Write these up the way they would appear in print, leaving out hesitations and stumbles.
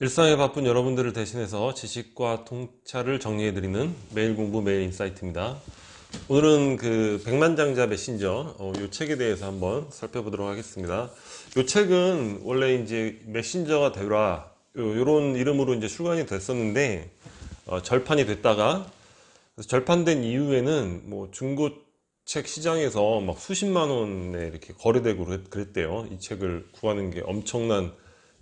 일상에 바쁜 여러분들을 대신해서 지식과 통찰을 정리해드리는 매일 공부 매일 인사이트입니다. 오늘은 그 백만장자 메신저 이 책에 대해서 한번 살펴보도록 하겠습니다. 이 책은 원래 이제 메신저가 되라 이런 이름으로 이제 출간이 됐었는데 절판이 됐다가 절판된 이후에는 뭐 중고책 시장에서 막 수십만 원에 이렇게 거래되고 그랬대요. 이 책을 구하는 게 엄청난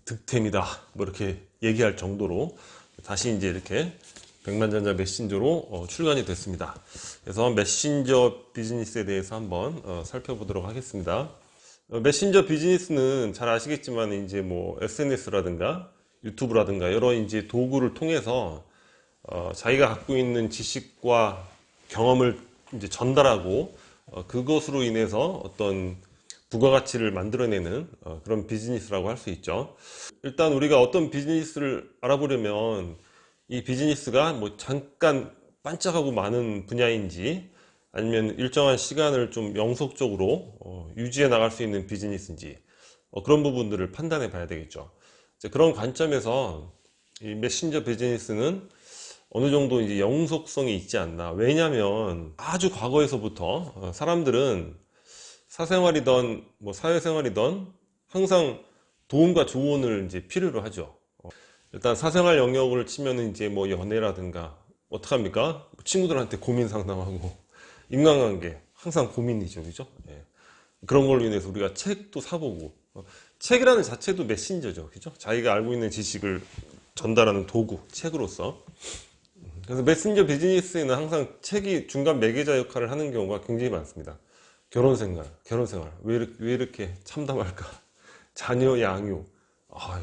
득템이다 뭐 이렇게 얘기할 정도로 다시 이제 이렇게 백만장자 메신저로 출간이 됐습니다. 그래서 메신저 비즈니스에 대해서 한번 살펴보도록 하겠습니다. 메신저 비즈니스는 잘 아시겠지만 이제 뭐 SNS라든가 유튜브라든가 여러 이제 도구를 통해서 자기가 갖고 있는 지식과 경험을 이제 전달하고 그것으로 인해서 어떤 부가가치를 만들어내는 그런 비즈니스라고 할 수 있죠. 일단 우리가 어떤 비즈니스를 알아보려면 이 비즈니스가 뭐 잠깐 반짝하고 많은 분야인지 아니면 일정한 시간을 좀 영속적으로 유지해 나갈 수 있는 비즈니스인지 그런 부분들을 판단해 봐야 되겠죠. 이제 그런 관점에서 이 메신저 비즈니스는 어느 정도 이제 영속성이 있지 않나. 왜냐하면 아주 과거에서부터 사람들은 사생활이든 뭐 사회생활이든 항상 도움과 조언을 이제 필요로 하죠. 일단 사생활 영역을 치면은 이제 뭐 연애라든가 어떡합니까? 친구들한테 고민 상담하고 인간관계 항상 고민이죠, 그죠? 예. 그런 걸로 인해서 우리가 책도 사보고 책이라는 자체도 메신저죠, 그죠? 자기가 알고 있는 지식을 전달하는 도구, 책으로서. 그래서 메신저 비즈니스에는 항상 책이 중간 매개자 역할을 하는 경우가 굉장히 많습니다. 결혼생활 왜 이렇게 참담할까? 자녀 양육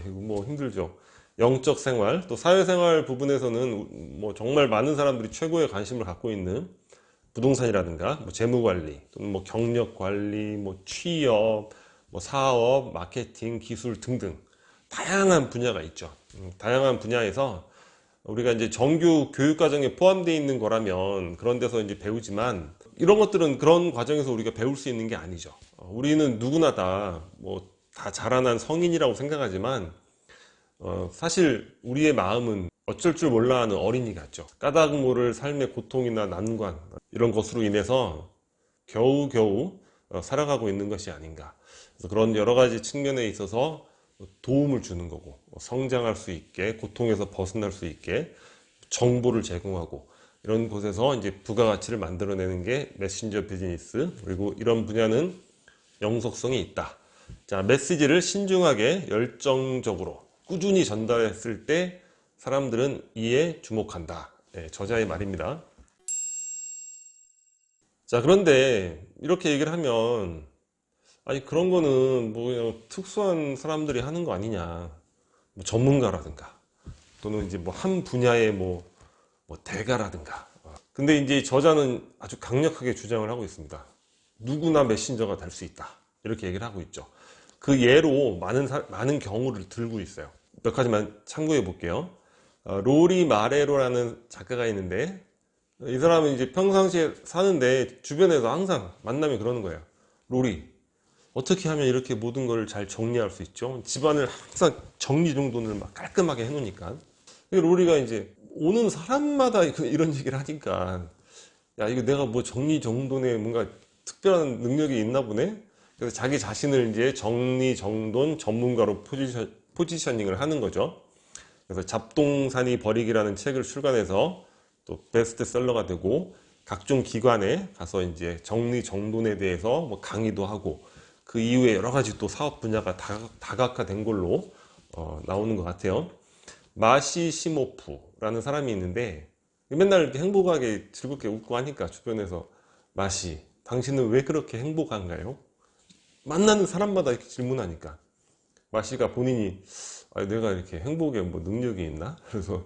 이거 뭐 힘들죠. 영적 생활 또 사회생활 부분에서는 뭐 정말 많은 사람들이 최고의 관심을 갖고 있는 부동산이라든가 뭐 재무관리 또는 뭐 경력관리 뭐 취업 뭐 사업 마케팅 기술 등등 다양한 분야가 있죠. 다양한 분야에서 우리가 이제 정규 교육 과정에 포함되어 있는 거라면 그런 데서 이제 배우지만 이런 것들은 그런 과정에서 우리가 배울 수 있는 게 아니죠. 우리는 누구나 다 자라난 성인이라고 생각하지만 사실 우리의 마음은 어쩔 줄 몰라 하는 어린이 같죠. 까닭 모를 삶의 고통이나 난관 이런 것으로 인해서 겨우겨우 살아가고 있는 것이 아닌가. 그래서 그런 여러 가지 측면에 있어서 도움을 주는 거고 성장할 수 있게 고통에서 벗어날 수 있게 정보를 제공하고 이런 곳에서 이제 부가가치를 만들어내는 게 메신저 비즈니스. 그리고 이런 분야는 영속성이 있다. 자, 메시지를 신중하게 열정적으로 꾸준히 전달했을 때 사람들은 이에 주목한다. 네, 저자의 말입니다. 자, 그런데 이렇게 얘기를 하면 아니 그런 거는 뭐 그냥 특수한 사람들이 하는 거 아니냐. 뭐 전문가라든가 또는 이제 뭐 한 분야의 뭐 대가라든가. 근데 이제 저자는 아주 강력하게 주장을 하고 있습니다. 누구나 메신저가 될 수 있다. 이렇게 얘기를 하고 있죠. 그 예로 많은 경우를 들고 있어요. 몇 가지만 참고해 볼게요. 로리 마레로라는 작가가 있는데 이 사람은 이제 평상시에 사는데 주변에서 항상 만나면 그러는 거예요. 로리, 어떻게 하면 이렇게 모든 걸 잘 정리할 수 있죠? 집안을 항상 정리정돈을 막 깔끔하게 해놓으니까. 로리가 이제 오는 사람마다 이런 얘기를 하니까 야 이거 내가 뭐 정리정돈에 뭔가 특별한 능력이 있나 보네. 그래서 자기 자신을 이제 정리정돈 전문가로 포지셔닝을 하는 거죠. 그래서 잡동사니 버리기라는 책을 출간해서 또 베스트셀러가 되고 각종 기관에 가서 이제 정리정돈에 대해서 뭐 강의도 하고 그 이후에 여러 가지 또 사업 분야가 다각화된 걸로 나오는 것 같아요. 마시 시모프라는 사람이 있는데 맨날 이렇게 행복하게 즐겁게 웃고 하니까 주변에서 마시, 당신은 왜 그렇게 행복한가요? 만나는 사람마다 이렇게 질문하니까 마시가 본인이 내가 이렇게 행복에 뭐 능력이 있나? 그래서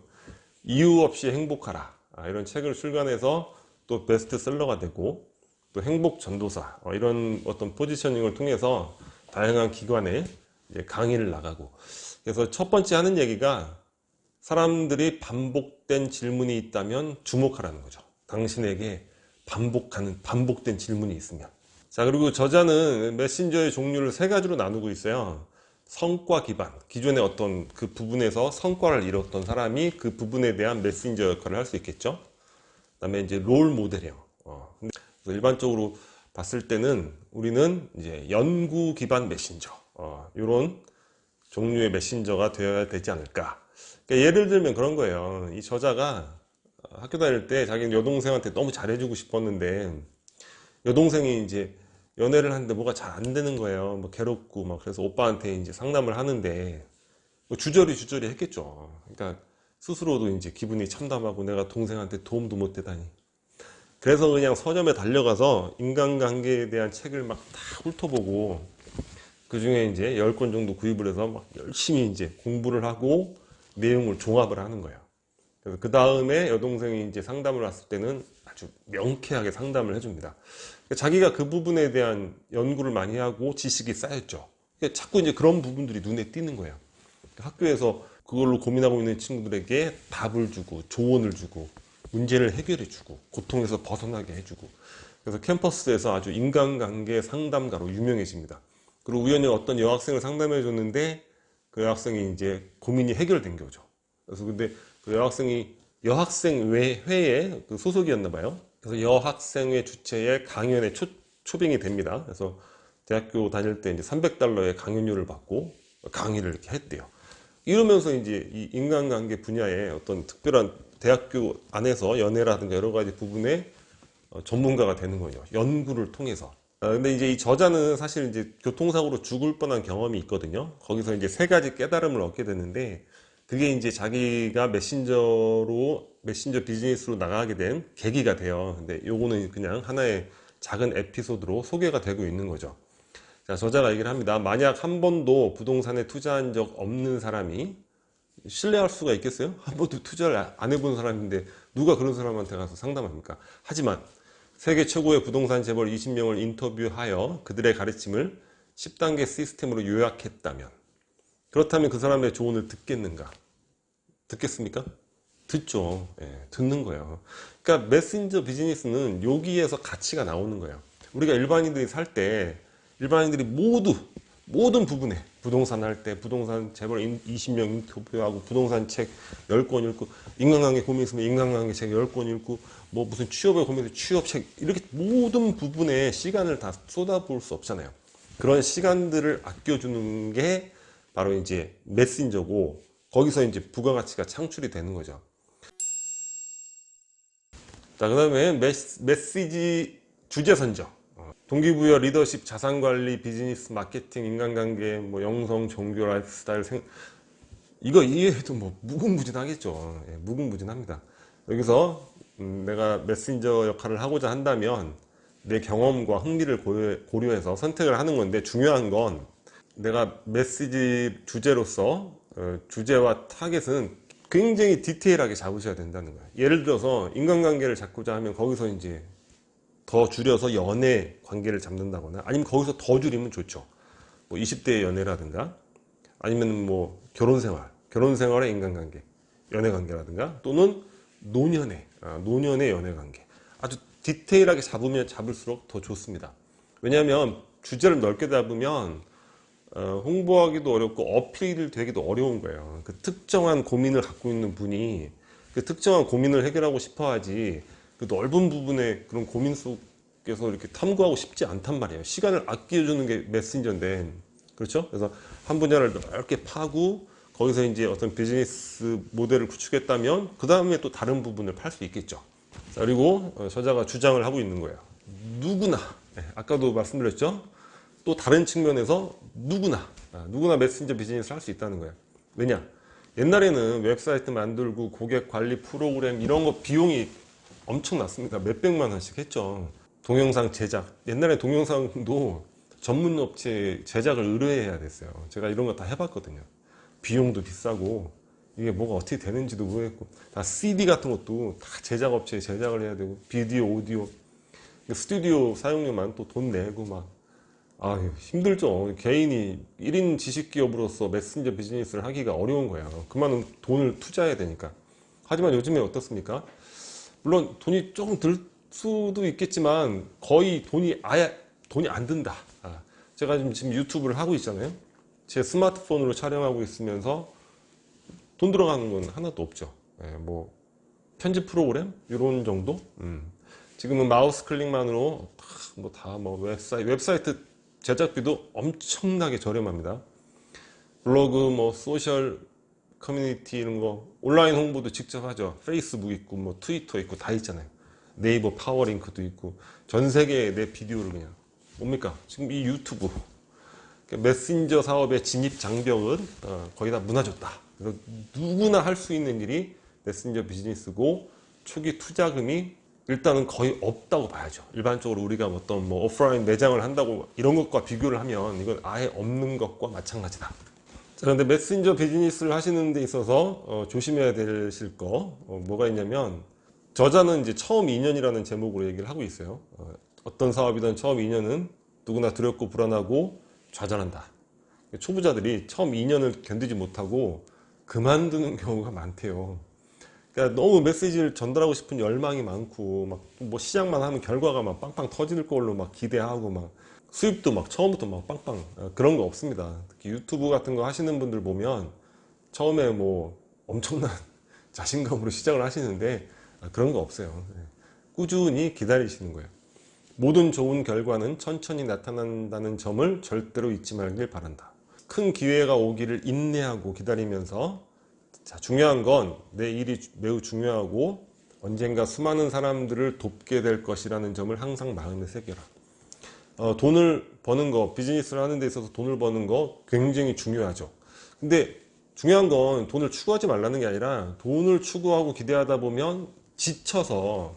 이유 없이 행복하라 이런 책을 출간해서 또 베스트셀러가 되고 또 행복 전도사 이런 어떤 포지셔닝을 통해서 다양한 기관에 이제 강의를 나가고 그래서 첫 번째 하는 얘기가 사람들이 반복된 질문이 있다면 주목하라는 거죠. 당신에게 반복된 질문이 있으면 자, 그리고 저자는 메신저의 종류를 세 가지로 나누고 있어요. 성과 기반, 기존의 어떤 그 부분에서 성과를 이뤘던 사람이 그 부분에 대한 메신저 역할을 할 수 있겠죠. 그다음에 이제 롤 모델이요. 그래서 일반적으로 봤을 때는 우리는 이제 연구 기반 메신저, 이런 종류의 메신저가 되어야 되지 않을까. 그러니까 예를 들면 그런 거예요. 이 저자가 학교 다닐 때 자기는 여동생한테 너무 잘해주고 싶었는데 여동생이 이제 연애를 하는데 뭐가 잘 안 되는 거예요. 뭐 괴롭고 막 그래서 오빠한테 이제 상담을 하는데 뭐 주저리 했겠죠. 그러니까 스스로도 이제 기분이 참담하고 내가 동생한테 도움도 못 되다니. 그래서 그냥 서점에 달려가서 인간관계에 대한 책을 막 다 훑어보고 그 중에 이제 10권 정도 구입을 해서 막 열심히 이제 공부를 하고 내용을 종합을 하는 거예요. 그래서 그 다음에 여동생이 이제 상담을 왔을 때는 아주 명쾌하게 상담을 해줍니다. 자기가 그 부분에 대한 연구를 많이 하고 지식이 쌓였죠. 자꾸 이제 그런 부분들이 눈에 띄는 거예요. 학교에서 그걸로 고민하고 있는 친구들에게 답을 주고 조언을 주고 문제를 해결해 주고 고통에서 벗어나게 해주고, 그래서 캠퍼스에서 아주 인간관계 상담가로 유명해집니다. 그리고 우연히 어떤 여학생을 상담해 줬는데 그 여학생이 이제 고민이 해결된 거죠. 그래서 근데 그 여학생이 여학생회의 그 소속이었나 봐요. 그래서 여학생회 주최의 강연에 초빙이 됩니다. 그래서 대학교 다닐 때 이제 $300의 강연료를 받고 강의를 이렇게 했대요. 이러면서 이제 이 인간관계 분야에 어떤 특별한 대학교 안에서 연애라든가 여러 가지 부분에 전문가가 되는 거죠. 연구를 통해서. 근데 이제 이 저자는 사실 이제 교통사고로 죽을 뻔한 경험이 있거든요. 거기서 이제 세 가지 깨달음을 얻게 되는데 그게 이제 자기가 메신저 비즈니스로 나가게 된 계기가 돼요. 근데 요거는 그냥 하나의 작은 에피소드로 소개가 되고 있는 거죠. 자, 저자가 얘기를 합니다. 만약 한 번도 부동산에 투자한 적 없는 사람이 신뢰할 수가 있겠어요? 한 번도 투자를 안 해본 사람인데 누가 그런 사람한테 가서 상담합니까? 하지만 세계 최고의 부동산 재벌 20명을 인터뷰하여 그들의 가르침을 10단계 시스템으로 요약했다면, 그렇다면 그 사람의 조언을 듣겠는가? 듣겠습니까? 듣죠. 예, 듣는 거예요. 그러니까 메신저 비즈니스는 여기에서 가치가 나오는 거예요. 우리가 일반인들이 살 때 일반인들이 모든 부분에 부동산 할 때 부동산 재벌 20명 인터뷰하고 부동산 책 10권 읽고 인간관계 고민 있으면 인간관계 책 10권 읽고 뭐 무슨 취업에 고민해서 취업책, 이렇게 모든 부분에 시간을 다 쏟아부을 수 없잖아요. 그런 시간들을 아껴주는 게 바로 이제 메신저고, 거기서 이제 부가가치가 창출이 되는 거죠. 자, 그 다음에 메시지 주제 선정. 동기부여, 리더십, 자산관리, 비즈니스, 마케팅, 인간관계, 뭐 영성, 종교, 라이프스타일, 이거 이해해도 뭐 무궁무진하겠죠. 예, 무궁무진합니다. 여기서 내가 메신저 역할을 하고자 한다면 내 경험과 흥미를 고려해서 선택을 하는 건데, 중요한 건 내가 메시지 주제로서 주제와 타겟은 굉장히 디테일하게 잡으셔야 된다는 거예요. 예를 들어서 인간관계를 잡고자 하면 거기서 이제 더 줄여서 연애 관계를 잡는다거나, 아니면 거기서 더 줄이면 좋죠. 뭐 20대의 연애라든가, 아니면 뭐 결혼생활의 인간관계, 연애관계라든가, 또는 노년의 연애관계. 아주 디테일하게 잡으면 잡을수록 더 좋습니다. 왜냐하면 주제를 넓게 잡으면 홍보하기도 어렵고 어필 되기도 어려운 거예요. 그 특정한 고민을 갖고 있는 분이 그 특정한 고민을 해결하고 싶어 하지, 그 넓은 부분의 그런 고민 속에서 이렇게 탐구하고 싶지 않단 말이에요. 시간을 아껴주는 게 메신저인데, 그렇죠? 그래서 한 분야를 넓게 파고 거기서 이제 어떤 비즈니스 모델을 구축했다면 그 다음에 또 다른 부분을 팔 수 있겠죠. 자, 그리고 저자가 주장을 하고 있는 거예요. 누구나, 아까도 말씀드렸죠? 또 다른 측면에서 누구나 메신저 비즈니스를 할 수 있다는 거예요. 왜냐? 옛날에는 웹사이트 만들고 고객 관리 프로그램 이런 거 비용이 엄청났습니다. 몇백만 원씩 했죠. 동영상 제작, 옛날에 동영상도 전문 업체 제작을 의뢰해야 됐어요. 제가 이런 거 다 해봤거든요. 비용도 비싸고 이게 뭐가 어떻게 되는지도 모르겠고, 다 CD 같은 것도 다 제작 업체에 제작을 해야 되고, 비디오, 오디오, 스튜디오 사용료만 또 돈 내고 막, 아유, 힘들죠. 개인이 1인 지식기업으로서 메신저 비즈니스를 하기가 어려운 거예요. 그만한 돈을 투자해야 되니까. 하지만 요즘에 어떻습니까? 물론 돈이 조금 들 수도 있겠지만 거의 돈이 아예 돈이 안 든다. 제가 지금 유튜브를 하고 있잖아요. 제 스마트폰으로 촬영하고 있으면서 돈 들어가는 건 하나도 없죠. 뭐 편집 프로그램 이런 정도. 지금은 마우스 클릭만으로 뭐 웹사이트 제작비도 엄청나게 저렴합니다. 블로그, 뭐 소셜 커뮤니티 이런 거 온라인 홍보도 직접 하죠. 페이스북 있고 뭐 트위터 있고 다 있잖아요. 네이버 파워링크도 있고 전 세계에 내 비디오를 그냥 뭡니까? 지금 이 유튜브 메신저 사업의 진입 장벽은 거의 다 무너졌다. 그래서 누구나 할 수 있는 일이 메신저 비즈니스고 초기 투자금이 일단은 거의 없다고 봐야죠. 일반적으로 우리가 어떤 뭐 오프라인 매장을 한다고 이런 것과 비교를 하면 이건 아예 없는 것과 마찬가지다. 자, 그런데 메신저 비즈니스를 하시는 데 있어서 조심해야 되실 거 뭐가 있냐면 저자는 이제 처음 2년이라는 제목으로 얘기를 하고 있어요. 어떤 사업이든 처음 2년은 누구나 두렵고 불안하고 좌절한다. 초보자들이 처음 2년을 견디지 못하고 그만두는 경우가 많대요. 그러니까 너무 메시지를 전달하고 싶은 열망이 많고 막 뭐 시작만 하면 결과가 막 빵빵 터질 걸로 막 기대하고 막 수입도 막 처음부터 막 빵빵 그런 거 없습니다. 특히 유튜브 같은 거 하시는 분들 보면 처음에 뭐 엄청난 자신감으로 시작을 하시는데 그런 거 없어요. 꾸준히 기다리시는 거예요. 모든 좋은 결과는 천천히 나타난다는 점을 절대로 잊지 말길 바란다. 큰 기회가 오기를 인내하고 기다리면서 자, 중요한 건 내 일이 매우 중요하고 언젠가 수많은 사람들을 돕게 될 것이라는 점을 항상 마음에 새겨라. 돈을 버는 거, 비즈니스를 하는 데 있어서 돈을 버는 거 굉장히 중요하죠. 근데 중요한 건 돈을 추구하지 말라는 게 아니라 돈을 추구하고 기대하다 보면 지쳐서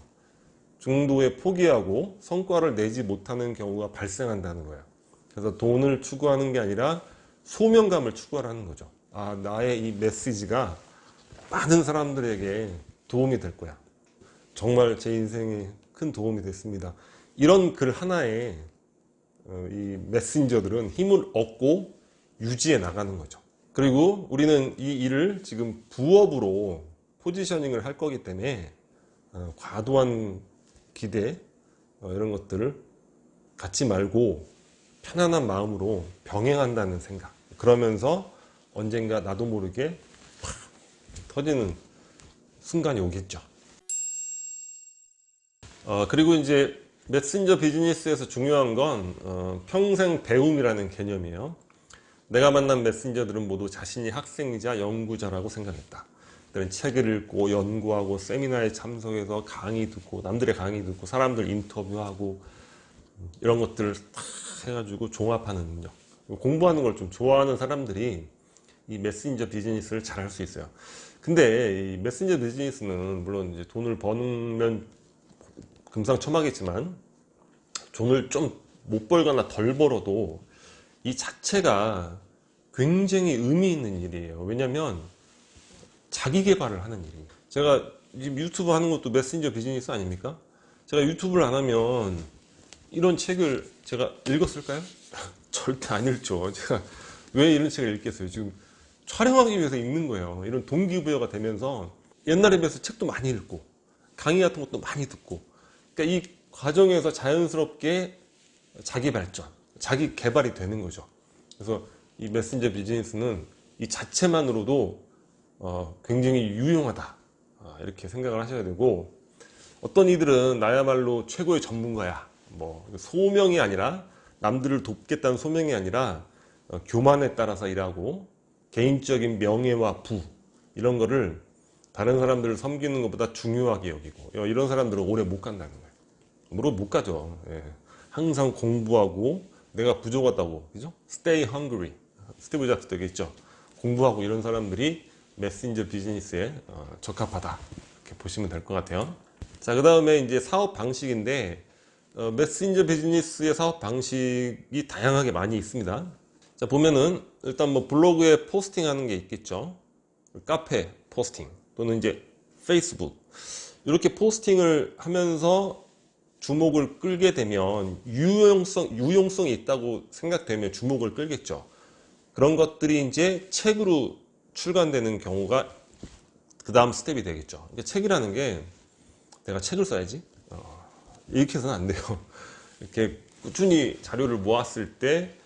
중도에 포기하고 성과를 내지 못하는 경우가 발생한다는 거예요. 그래서 돈을 추구하는 게 아니라 소명감을 추구하라는 거죠. 나의 이 메시지가 많은 사람들에게 도움이 될 거야. 정말 제 인생에 큰 도움이 됐습니다. 이런 글 하나에 이 메신저들은 힘을 얻고 유지해 나가는 거죠. 그리고 우리는 이 일을 지금 부업으로 포지셔닝을 할 거기 때문에 과도한 기대 이런 것들을 갖지 말고 편안한 마음으로 병행한다는 생각. 그러면서 언젠가 나도 모르게 팍 터지는 순간이 오겠죠. 그리고 이제 메신저 비즈니스에서 중요한 건 평생 배움이라는 개념이에요. 내가 만난 메신저들은 모두 자신이 학생이자 연구자라고 생각했다. 그들은 책을 읽고 연구하고 세미나에 참석해서 강의 듣고 남들의 강의 듣고 사람들 인터뷰하고 이런 것들을 탁 해가지고 종합하는 능력. 공부하는 걸 좀 좋아하는 사람들이 이 메신저 비즈니스를 잘 할 수 있어요. 근데 이 메신저 비즈니스는 물론 이제 돈을 버는 금상첨화겠지만 돈을 좀 못 벌거나 덜 벌어도 이 자체가 굉장히 의미 있는 일이에요. 왜냐면 자기 개발을 하는 일이에요. 제가 지금 유튜브 하는 것도 메신저 비즈니스 아닙니까? 제가 유튜브를 안 하면 이런 책을 제가 읽었을까요? 절대 안 읽죠. 제가 왜 이런 책을 읽겠어요? 지금 촬영하기 위해서 읽는 거예요. 이런 동기부여가 되면서 옛날에 비해서 책도 많이 읽고 강의 같은 것도 많이 듣고 그러니까 이 과정에서 자연스럽게 자기 발전, 자기 개발이 되는 거죠. 그래서 이 메신저 비즈니스는 이 자체만으로도 굉장히 유용하다 이렇게 생각을 하셔야 되고 어떤 이들은 나야말로 최고의 전문가야 뭐 소명이 아니라 남들을 돕겠다는 소명이 아니라 교만에 따라서 일하고 개인적인 명예와 부 이런 거를 다른 사람들을 섬기는 것보다 중요하게 여기고 이런 사람들은 오래 못 간다는 거예요. 물론 못 가죠. 예. 항상 공부하고 내가 부족하다고 그죠? Stay hungry. 스티브 잡스도 얘기했죠. 공부하고 이런 사람들이 메신저 비즈니스에 적합하다 이렇게 보시면 될 것 같아요. 자, 그 다음에 이제 사업 방식인데 메신저 비즈니스의 사업 방식이 다양하게 많이 있습니다. 자, 보면은 일단 뭐 블로그에 포스팅하는 게 있겠죠. 카페 포스팅 또는 이제 페이스북 이렇게 포스팅을 하면서 주목을 끌게 되면 유용성이 있다고 생각되면 주목을 끌겠죠. 그런 것들이 이제 책으로 출간되는 경우가 그 다음 스텝이 되겠죠. 그러니까 책이라는 게 내가 책을 써야지 이렇게 해서는 안 돼요. 이렇게 꾸준히 자료를 모았을 때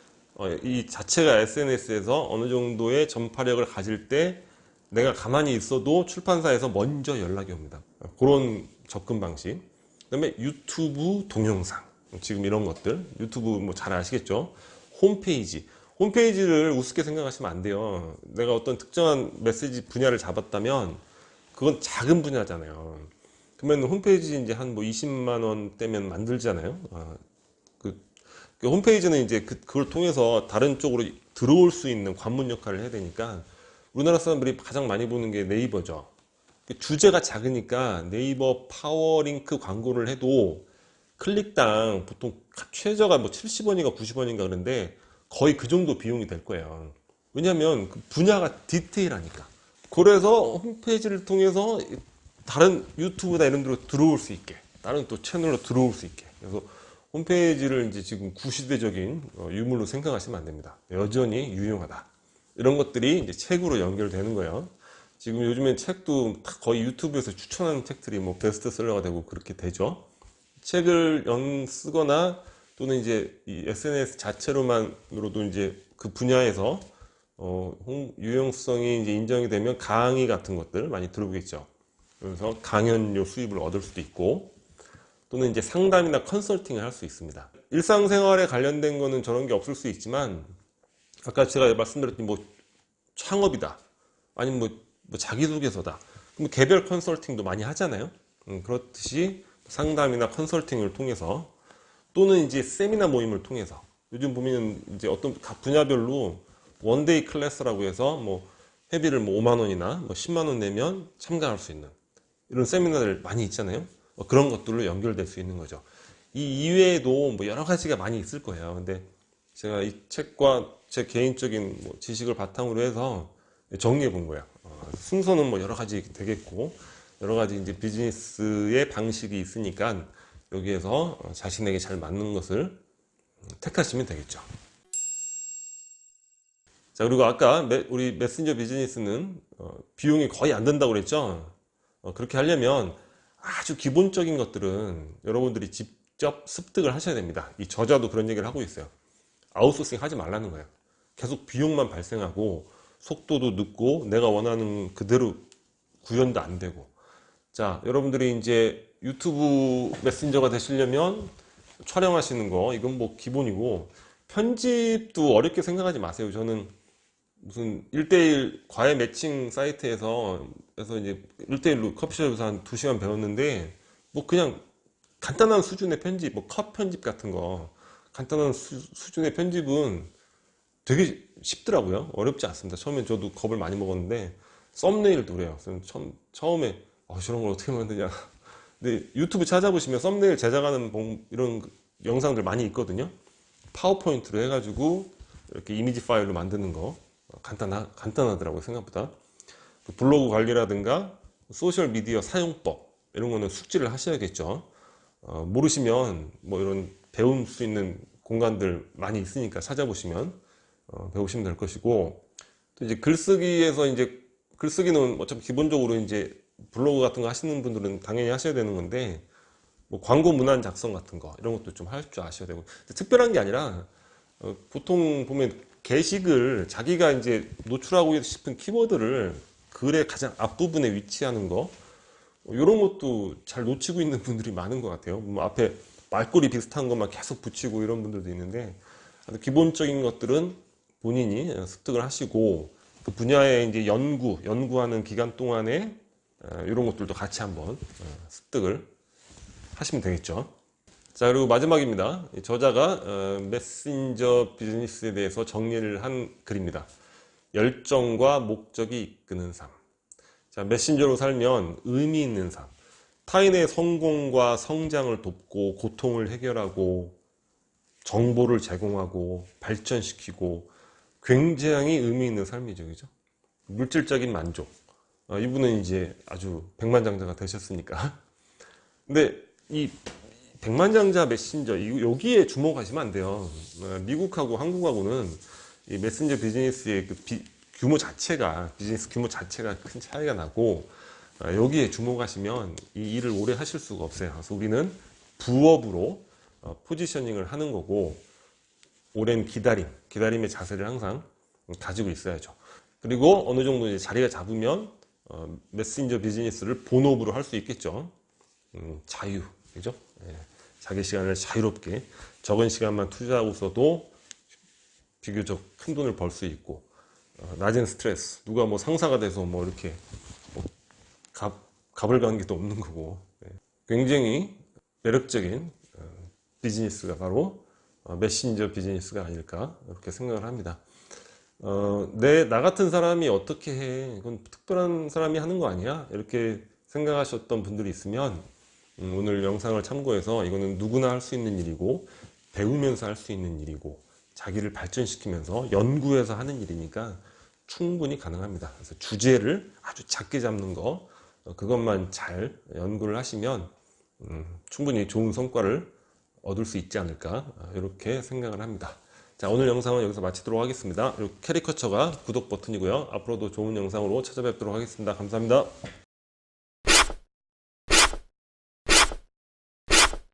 이 자체가 SNS에서 어느 정도의 전파력을 가질 때 내가 가만히 있어도 출판사에서 먼저 연락이 옵니다. 그런 접근 방식. 그다음에 유튜브 동영상, 지금 이런 것들 유튜브 뭐 잘 아시겠죠? 홈페이지를 우습게 생각하시면 안 돼요. 내가 어떤 특정한 메시지 분야를 잡았다면 그건 작은 분야잖아요. 그러면 홈페이지 이제 한 뭐 20만 원대면 만들잖아요. 그 홈페이지는 이제 그걸 통해서 다른 쪽으로 들어올 수 있는 관문 역할을 해야 되니까 우리나라 사람들이 가장 많이 보는 게 네이버죠. 주제가 작으니까 네이버 파워링크 광고를 해도 클릭당 보통 최저가 뭐 70원인가 90원인가 그런데 거의 그 정도 비용이 될 거예요. 왜냐하면 그 분야가 디테일하니까. 그래서 홈페이지를 통해서 다른 유튜브나 이런 데로 들어올 수 있게, 다른 또 채널로 들어올 수 있게. 그래서 홈페이지를 이제 지금 구시대적인 유물로 생각하시면 안 됩니다. 여전히 유용하다. 이런 것들이 이제 책으로 연결되는 거예요. 지금 요즘엔 책도 거의 유튜브에서 추천하는 책들이 뭐 베스트셀러가 되고 그렇게 되죠. 책을 쓰거나 또는 이제 이 SNS 자체로만으로도 이제 그 분야에서 유용성이 이제 인정이 되면 강의 같은 것들 많이 들어오겠죠. 그래서 강연료 수입을 얻을 수도 있고 또는 이제 상담이나 컨설팅을 할 수 있습니다. 일상생활에 관련된 거는 저런 게 없을 수 있지만 아까 제가 말씀드렸던 뭐 창업이다 아니면 뭐 자기소개서다 그럼 개별 컨설팅도 많이 하잖아요. 그렇듯이 상담이나 컨설팅을 통해서 또는 이제 세미나 모임을 통해서 요즘 보면 이제 어떤 각 분야별로 원데이 클래스라고 해서 뭐 회비를 뭐 5만 원이나 뭐 10만 원 내면 참가할 수 있는 이런 세미나들 많이 있잖아요. 그런 것들로 연결될 수 있는 거죠. 이 이외에도 뭐 여러 가지가 많이 있을 거예요. 근데 제가 이 책과 제 개인적인 뭐 지식을 바탕으로 해서 정리해 본 거예요. 순서는 뭐 여러 가지 되겠고 여러 가지 이제 비즈니스의 방식이 있으니까 여기에서 자신에게 잘 맞는 것을 택하시면 되겠죠. 자, 그리고 아까 우리 메신저 비즈니스는 비용이 거의 안 든다고 그랬죠. 그렇게 하려면 아주 기본적인 것들은 여러분들이 직접 습득을 하셔야 됩니다. 이 저자도 그런 얘기를 하고 있어요. 아웃소싱 하지 말라는 거예요. 계속 비용만 발생하고 속도도 늦고 내가 원하는 그대로 구현도 안 되고. 자, 여러분들이 이제 유튜브 메신저가 되시려면 촬영하시는 거 이건 뭐 기본이고 편집도 어렵게 생각하지 마세요. 저는 무슨 1대1 과외 매칭 사이트에서 이제 1대1로 커피숍에서 한 2시간 배웠는데 뭐 그냥 간단한 수준의 편집, 뭐 컷 편집 같은 거 간단한 수준의 편집은 되게 쉽더라고요. 어렵지 않습니다. 처음엔 저도 겁을 많이 먹었는데 썸네일도 그래요. 처음에 저런 걸 어떻게 만드냐. 근데 유튜브 찾아보시면 썸네일 제작하는 이런 영상들 많이 있거든요. 파워포인트로 해가지고 이렇게 이미지 파일로 만드는 거 간단하더라고요. 생각보다. 블로그 관리라든가 소셜 미디어 사용법 이런 거는 숙지를 하셔야겠죠. 모르시면 뭐 이런 배울 수 있는 공간들 많이 있으니까 찾아보시면 배우시면 될 것이고 또 이제 글쓰기에서 이제 글쓰기는 어차피 기본적으로 이제 블로그 같은 거 하시는 분들은 당연히 하셔야 되는 건데 뭐 광고 문안 작성 같은 거 이런 것도 좀 할 줄 아셔야 되고 특별한 게 아니라 보통 보면 게시글 자기가 이제 노출하고 싶은 키워드를 글의 가장 앞부분에 위치하는 거 이런 것도 잘 놓치고 있는 분들이 많은 것 같아요. 뭐 앞에 말꼬리 비슷한 것만 계속 붙이고 이런 분들도 있는데 기본적인 것들은 본인이 습득을 하시고 그 분야의 이제 연구하는 기간 동안에 이런 것들도 같이 한번 습득을 하시면 되겠죠. 자, 그리고 마지막입니다. 저자가 메신저 비즈니스에 대해서 정리를 한 글입니다. 열정과 목적이 이끄는 삶. 자, 메신저로 살면 의미 있는 삶. 타인의 성공과 성장을 돕고 고통을 해결하고 정보를 제공하고 발전시키고 굉장히 의미 있는 삶이죠. 그죠? 물질적인 만족. 이분은 이제 아주 백만장자가 되셨으니까. 근데 이 백만장자 메신저 여기에 주목하시면 안 돼요. 미국하고 한국하고는 이 메신저 비즈니스의 규모 자체가 비즈니스 규모 자체가 큰 차이가 나고 여기에 주목하시면 이 일을 오래 하실 수가 없어요. 그래서 우리는 부업으로 포지셔닝을 하는 거고, 오랜 기다림의 자세를 항상 가지고 있어야죠. 그리고 어느 정도 이제 자리가 잡으면 메신저 비즈니스를 본업으로 할 수 있겠죠. 자유, 그죠? 예, 자기 시간을 자유롭게 적은 시간만 투자하고서도 비교적 큰 돈을 벌 수 있고, 낮은 스트레스, 누가 뭐 상사가 돼서 뭐 이렇게 뭐 갑을 가는 게 또 없는 거고, 예, 굉장히 매력적인 비즈니스가 바로 메신저 비즈니스가 아닐까 이렇게 생각을 합니다. 나 같은 사람이 어떻게 해? 이건 특별한 사람이 하는 거 아니야? 이렇게 생각하셨던 분들이 있으면 오늘 영상을 참고해서 이거는 누구나 할 수 있는 일이고 배우면서 할 수 있는 일이고 자기를 발전시키면서 연구해서 하는 일이니까 충분히 가능합니다. 그래서 주제를 아주 작게 잡는 거 그것만 잘 연구를 하시면 충분히 좋은 성과를 얻을 수 있지 않을까 이렇게 생각을 합니다. 자, 오늘 영상은 여기서 마치도록 하겠습니다. 그리고 캐리커처가 구독 버튼이고요. 앞으로도 좋은 영상으로 찾아뵙도록 하겠습니다. 감사합니다.